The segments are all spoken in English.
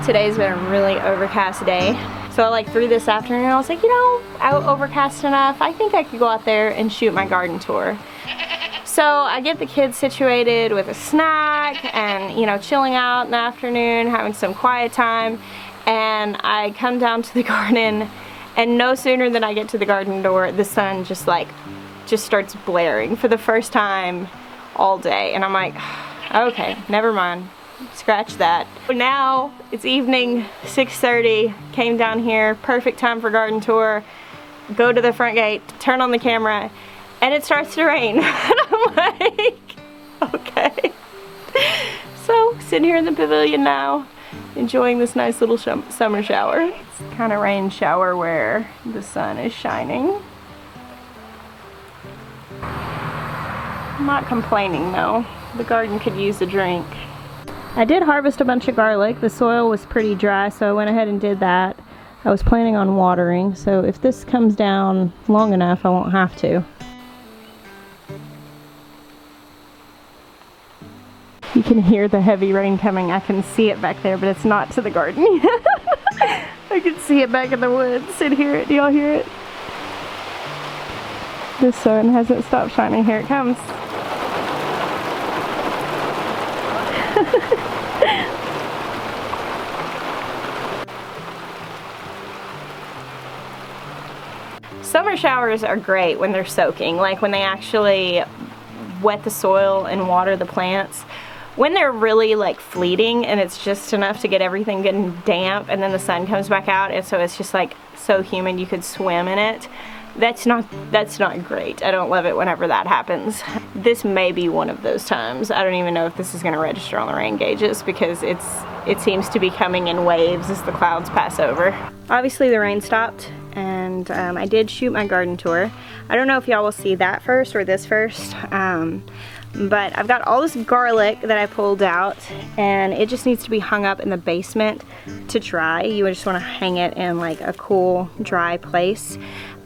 Today's been a really overcast day. So like 3 this afternoon, I was like, you know, out overcast enough. I think I could go out there and shoot my garden tour. So I get the kids situated with a snack and, you know, chilling out in the afternoon, having some quiet time. And I come down to the garden, and no sooner than I get to the garden door, the sun just starts blaring for the first time all day. And I'm like, okay, never mind. Scratch that. Now it's evening, 6:30, came down here, perfect time for garden tour, go to the front gate, turn on the camera, and it starts to rain. And I'm like, okay. So, sitting here in the pavilion now, enjoying this nice little summer shower. It's kind of rain shower where the sun is shining. I'm not complaining though. The garden could use a drink. I did harvest a bunch of garlic. The soil was pretty dry, so I went ahead and did that. I was planning on watering, so if this comes down long enough, I won't have to. You can hear the heavy rain coming. I can see it back there, but it's not to the garden. I can see it back in the woods and hear it. Do y'all hear it? The sun hasn't stopped shining. Here it comes. Summer showers are great when they're soaking, like when they actually wet the soil and water the plants. When they're really like fleeting and it's just enough to get everything getting damp and then the sun comes back out and so it's just like so humid you could swim in it, that's not great. I don't love it whenever that happens. This may be one of those times. I don't even know if this is going to register on the rain gauges because it seems to be coming in waves as the clouds pass over. Obviously the rain stopped and I did shoot my garden tour. I don't know if y'all will see that first or this first, but I've got all this garlic that I pulled out and it just needs to be hung up in the basement to dry. You just want to hang it in like a cool, dry place.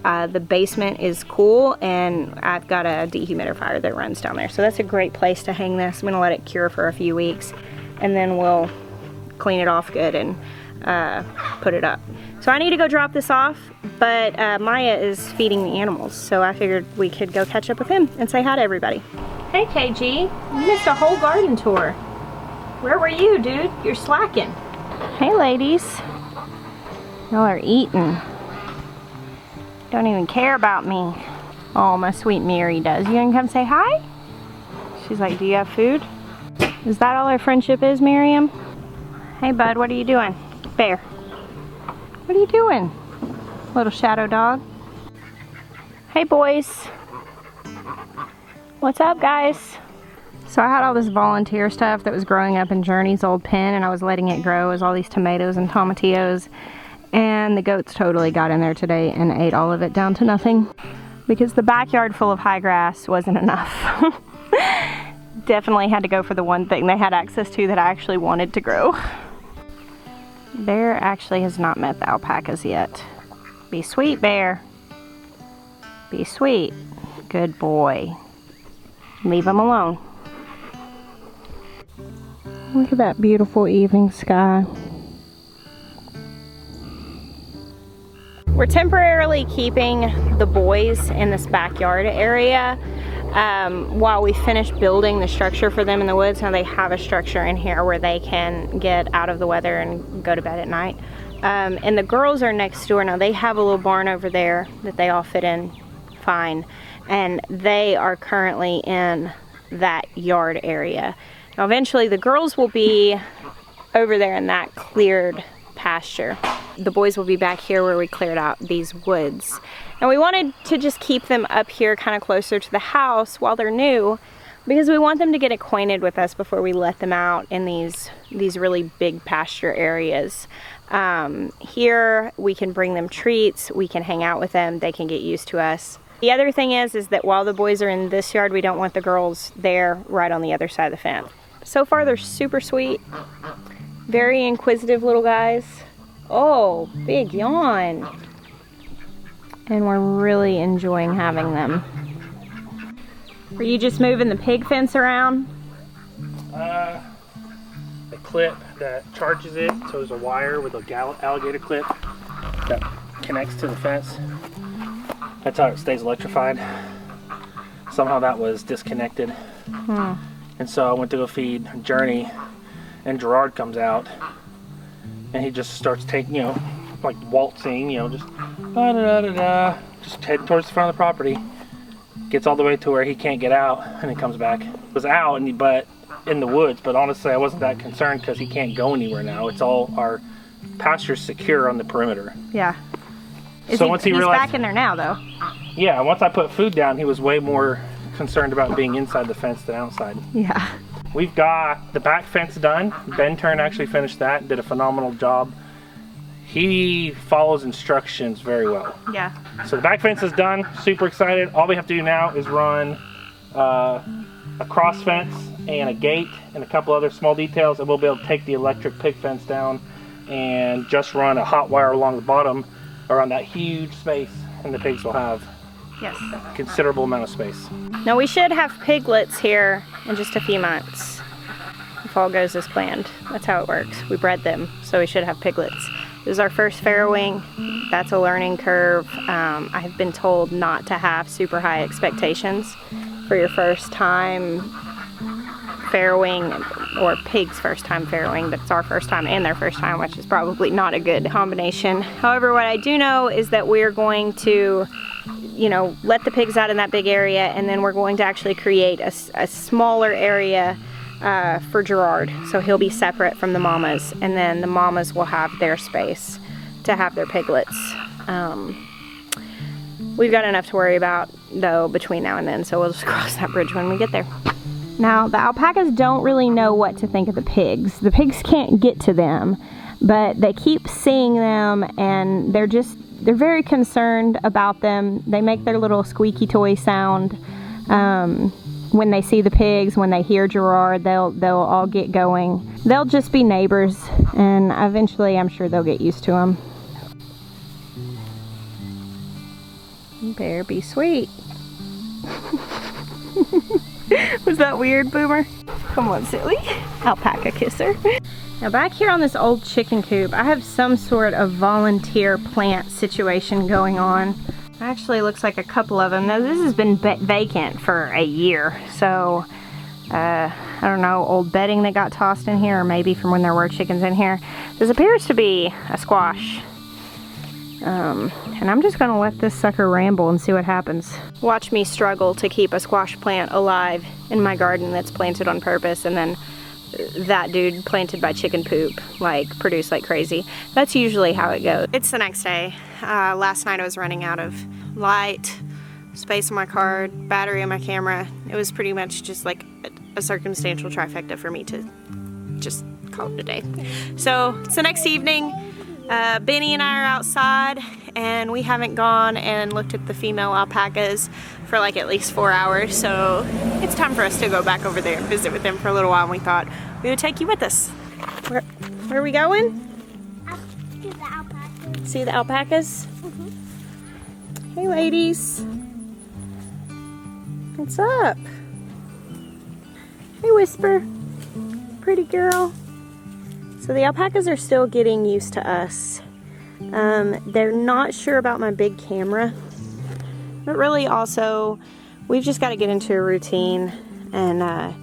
The basement is cool and I've got a dehumidifier that runs down there. So that's a great place to hang this. I'm gonna let it cure for a few weeks and then we'll clean it off good and put it up. So I need to go drop this off, but Maya is feeding the animals. So I figured we could go catch up with him and say hi to everybody. Hey KG, you missed a whole garden tour. Where were you, dude? You're slacking. Hey ladies. Y'all are eating. Don't even care about me. Oh, my sweet Mary does. You gonna come say hi? She's like, do you have food? Is that all our friendship is, Miriam? Hey bud, what are you doing? Bear. What are you doing? Little shadow dog. Hey boys. What's up guys? So I had all this volunteer stuff that was growing up in Journey's old pen and I was letting it grow as all these tomatoes and tomatillos. And the goats totally got in there today and ate all of it down to nothing because the backyard full of high grass wasn't enough. Definitely had to go for the one thing they had access to that I actually wanted to grow. Bear actually has not met the alpacas yet. Be sweet, Bear. Be sweet. Good boy. Leave him alone. Look at that beautiful evening sky. We're temporarily keeping the boys in this backyard area while we finish building the structure for them in the woods. Now they have a structure in here where they can get out of the weather and go to bed at night. And the girls are next door. Now they have a little barn over there that they all fit in fine. And they are currently in that yard area. Now eventually the girls will be over there in that cleared pasture. The boys will be back here where we cleared out these woods. And we wanted to just keep them up here kind of closer to the house while they're new because we want them to get acquainted with us before we let them out in these really big pasture areas. Here we can bring them treats, we can hang out with them, they can get used to us. The other thing is that while the boys are in this yard, we don't want the girls there right on the other side of the fence. So far they're super sweet, very inquisitive little guys. Oh, big yawn. And we're really enjoying having them. Were you just moving the pig fence around? clip that charges it. So there's a wire with a alligator clip that connects to the fence. That's how it stays electrified. Somehow that was disconnected. And so I went to go feed Journey, and Gerard comes out, and he just starts taking, you know, like waltzing, you know, just da-da-da-da-da, just heading towards the front of the property. Gets all the way to where he can't get out, and he comes back. Was out, but in the woods, but honestly I wasn't that concerned because he can't go anywhere now. It's all our pasture's secure on the perimeter. Yeah. So once he realized, he's back in there now though. Yeah, once I put food down, he was way more concerned about being inside the fence than outside. Yeah. We've got the back fence done. Ben Turn actually finished that, did a phenomenal job. He follows instructions very well. Yeah. So the back fence is done, super excited. All we have to do now is run a cross fence and a gate and a couple other small details, and we'll be able to take the electric pig fence down and just run a hot wire along the bottom around that huge space, and the pigs will have a considerable amount of space. Now we should have piglets here in just a few months if all goes as planned. That's how it works. We bred them, so we should have piglets. This is our first farrowing. That's a learning curve. I've been told not to have super high expectations for your first time farrowing, or pig's first time farrowing, but it's our first time and their first time, which is probably not a good combination. However, what I do know is that we're going to, you know, let the pigs out in that big area, and then we're going to actually create a smaller area for Gerard, so he'll be separate from the mamas, and then the mamas will have their space to have their piglets. We've got enough to worry about though between now and then, so we'll just cross that bridge when we get there. Now the alpacas don't really know what to think of the pigs. The pigs can't get to them, but they keep seeing them, and they're very concerned about them. They make their little squeaky toy sound when they see the pigs. When they hear Gerard, they'll all get going. They'll just be neighbors, and eventually I'm sure they'll get used to them. You better be sweet. Was that weird, Boomer? Come on, silly. Alpaca kisser. Now back here on this old chicken coop, I have some sort of volunteer plant situation going on. Actually looks like a couple of them. Now this has been vacant for a year, so I don't know, old bedding that got tossed in here, or maybe from when there were chickens in here. This appears to be a squash. And I'm just gonna let this sucker ramble and see what happens. Watch me struggle to keep a squash plant alive in my garden that's planted on purpose, and then that dude planted by chicken poop produce like crazy. That's usually how it goes. It's the next day. Last night I was running out of light, space on my card, battery on my camera. It was pretty much just like a circumstantial trifecta for me to just call it a day. So it's the next evening. Benny and I are outside, and we haven't gone and looked at the female alpacas for like at least 4 hours, so it's time for us to go back over there and visit with them for a little while, and we thought we would take you with us. Where are we going? Up to the alpacas. See the alpacas? Mm-hmm. Hey ladies. What's up? Hey Whisper. Pretty girl. So the alpacas are still getting used to us. They're not sure about my big camera, but really also we've just got to get into a routine and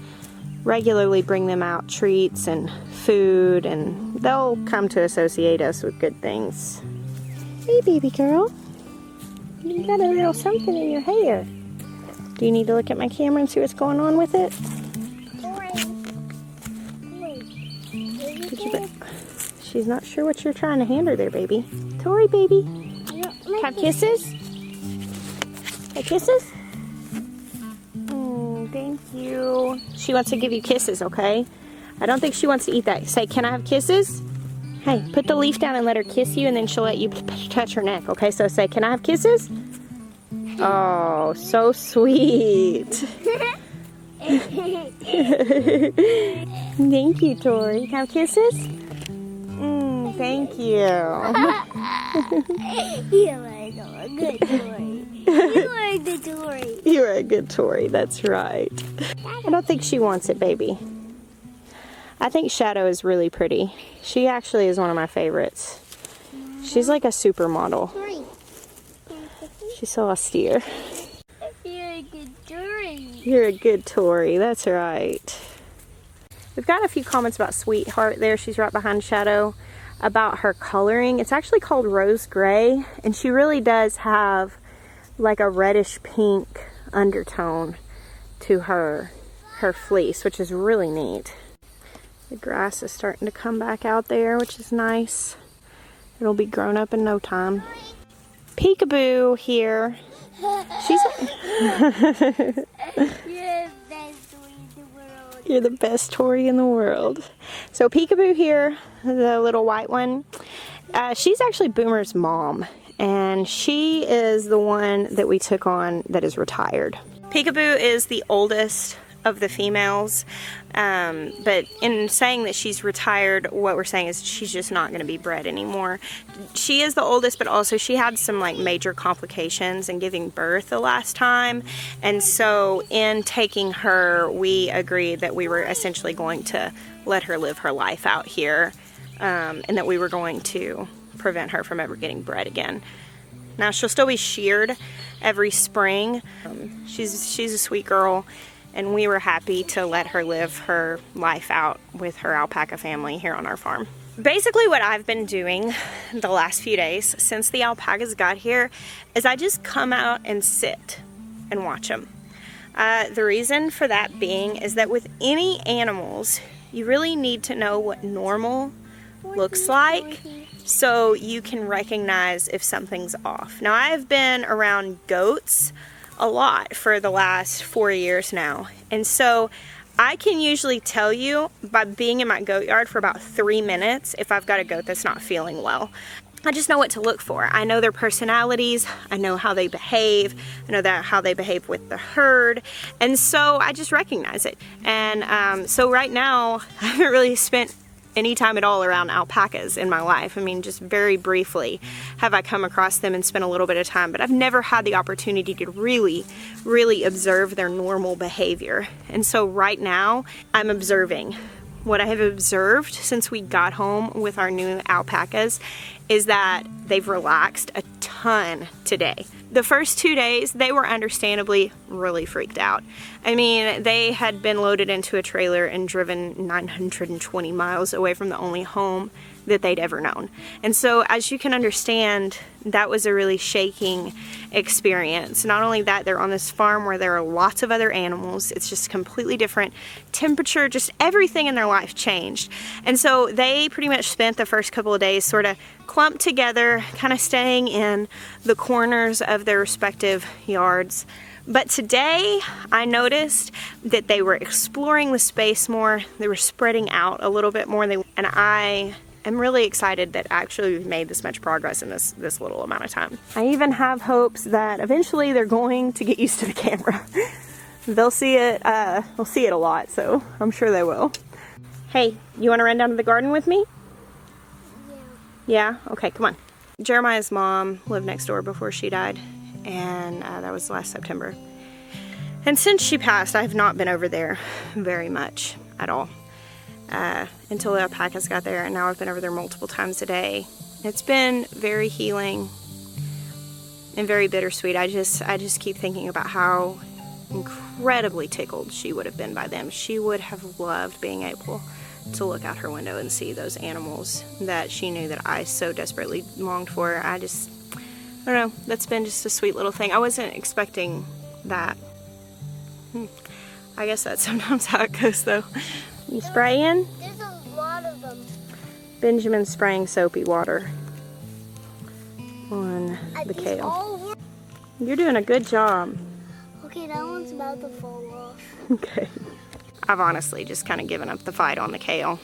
regularly bring them out treats and food, and they'll come to associate us with good things. Hey baby girl, you got a little something in your hair. Do you need to look at my camera and see what's going on with it? She's not sure what you're trying to hand her there, baby. Tori, baby. Have kisses? Have kisses? Thank you. She wants to give you kisses, okay? I don't think she wants to eat that. Say, can I have kisses? Hey, put the leaf down and let her kiss you, and then she'll let you touch her neck, okay? So say, can I have kisses? Oh, so sweet. Thank you, Tori. Have kisses? Thank you. You are a good Tori. You are a good Tori. You're a good Tori, that's right. I don't think she wants it, baby. I think Shadow is really pretty. She actually is one of my favorites. She's like a supermodel. She's so austere. You're a good Tory. You're a good Tory, that's right. We've got a few comments about Sweetheart there. She's right behind Shadow. About her coloring. It's actually called rose gray, and she really does have like a reddish pink undertone to her fleece, which is really neat. The grass is starting to come back out there, which is nice. It'll be grown up in no time. Peekaboo here. She's You're the best Tory in the world. So Peekaboo here, the little white one, she's actually Boomer's mom, and she is the one that we took on that is retired. Peekaboo is the oldest of the females, but in saying that she's retired, what we're saying is she's just not going to be bred anymore. She is the oldest, but also she had some like major complications in giving birth the last time, and so in taking her, we agreed that we were essentially going to let her live her life out here, and that we were going to prevent her from ever getting bred again. Now she'll still be sheared every spring. She's a sweet girl, and we were happy to let her live her life out with her alpaca family here on our farm. Basically what I've been doing the last few days since the alpacas got here is I just come out and sit and watch them. The reason for that being is that with any animals, you really need to know what normal looks like so you can recognize if something's off. Now I've been around goats a lot for the last 4 years now, and so I can usually tell you by being in my goat yard for about 3 minutes if I've got a goat that's not feeling well. I just know what to look for. I know their personalities, I know how they behave, I know how they behave with the herd, and so I just recognize it. And so right now I haven't really spent any time at all around alpacas in my life. I mean, just very briefly have I come across them and spent a little bit of time, but I've never had the opportunity to really observe their normal behavior. And so right now I'm observing. What I have observed since we got home with our new alpacas is that they've relaxed a ton today. The first 2 days, they were understandably really freaked out. I mean, they had been loaded into a trailer and driven 920 miles away from the only home that they'd ever known. And so, as you can understand, that was a really shaking experience. Not only that, they're on this farm where there are lots of other animals. It's just completely different temperature, just everything in their life changed. And so they pretty much spent the first couple of days sort of clumped together, kind of staying in the corners of their respective yards. But today I noticed that they were exploring the space more. They were spreading out a little bit more, and I am really excited that actually we've made this much progress in this little amount of time. I even have hopes that eventually they're going to get used to the camera. They'll see it a lot, so I'm sure they will. Hey, you want to run down to the garden with me? Yeah? Okay, come on. Jeremiah's mom lived next door before she died, and that was last September. And since she passed, I have not been over there very much at all. Until the alpacas got there, and now I've been over there multiple times a day. It's been very healing and very bittersweet. I just keep thinking about how incredibly tickled she would have been by them. She would have loved being able to look out her window and see those animals that she knew that I so desperately longed for. I don't know, that's been just a sweet little thing. I wasn't expecting that. I guess that's sometimes how it goes though. You spraying? There's a lot of them. Benjamin's spraying soapy water on the kale. You're doing a good job. Okay, that one's about to fall off. Okay. I've honestly just kind of given up the fight on the kale.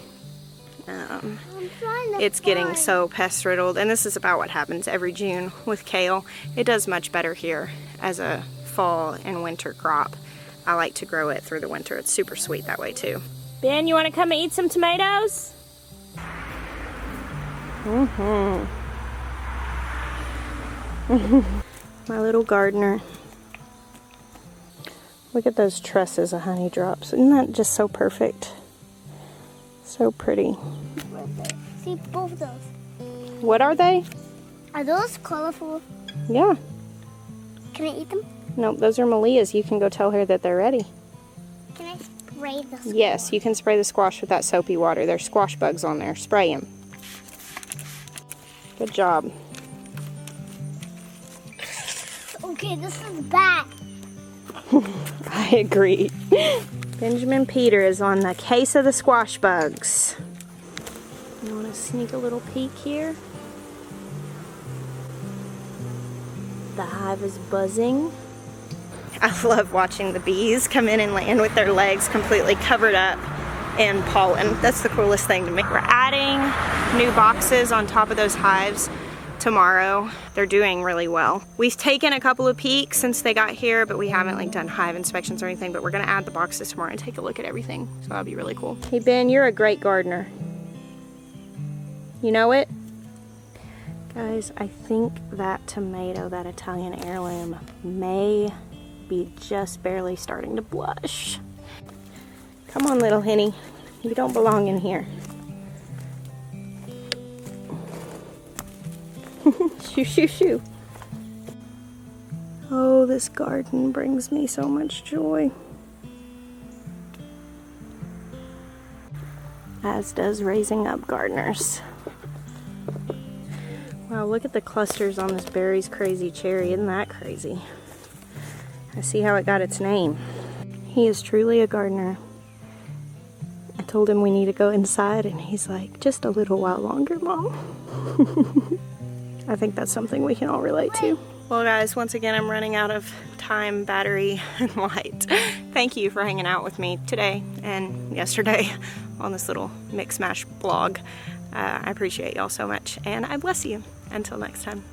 It's getting so pest riddled, and this is about what happens every June with kale. It does much better here as a fall and winter crop. I like to grow it through the winter. It's super sweet that way too. Ben, you want to come and eat some tomatoes? My little gardener. Look at those trusses of honey drops. Isn't that just so perfect? So pretty. See both of those. What are they? Are those colorful? Yeah. Can I eat them? Nope, those are Malia's. You can go tell her that they're ready. Can I spray the squash? Yes, you can spray the squash with that soapy water. There's squash bugs on there. Spray them. Good job. Okay, this is bad. I agree. Benjamin Peter is on the case of the squash bugs. You want to sneak a little peek here? The hive is buzzing. I love watching the bees come in and land with their legs completely covered up in pollen. That's the coolest thing to me. We're adding new boxes on top of those hives tomorrow. They're doing really well. We've taken a couple of peeks since they got here, but we haven't like done hive inspections or anything, but we're gonna add the boxes tomorrow and take a look at everything. So that'll be really cool. Hey Ben, you're a great gardener. You know it? Guys, I think that tomato, that Italian heirloom, may be just barely starting to blush. Come on, little Henny. You don't belong in here. Shoo, shoo, shoo. Oh, this garden brings me so much joy. As does raising up gardeners. Wow, look at the clusters on this Berry's Crazy Cherry. Isn't that crazy? I see how it got its name. He is truly a gardener. I told him we need to go inside and he's like, just a little while longer, Mom. I think that's something we can all relate to. Well guys, once again I'm running out of time, battery, and light. Thank you for hanging out with me today and yesterday on this little mix mash blog. I appreciate y'all so much and I bless you. Until next time.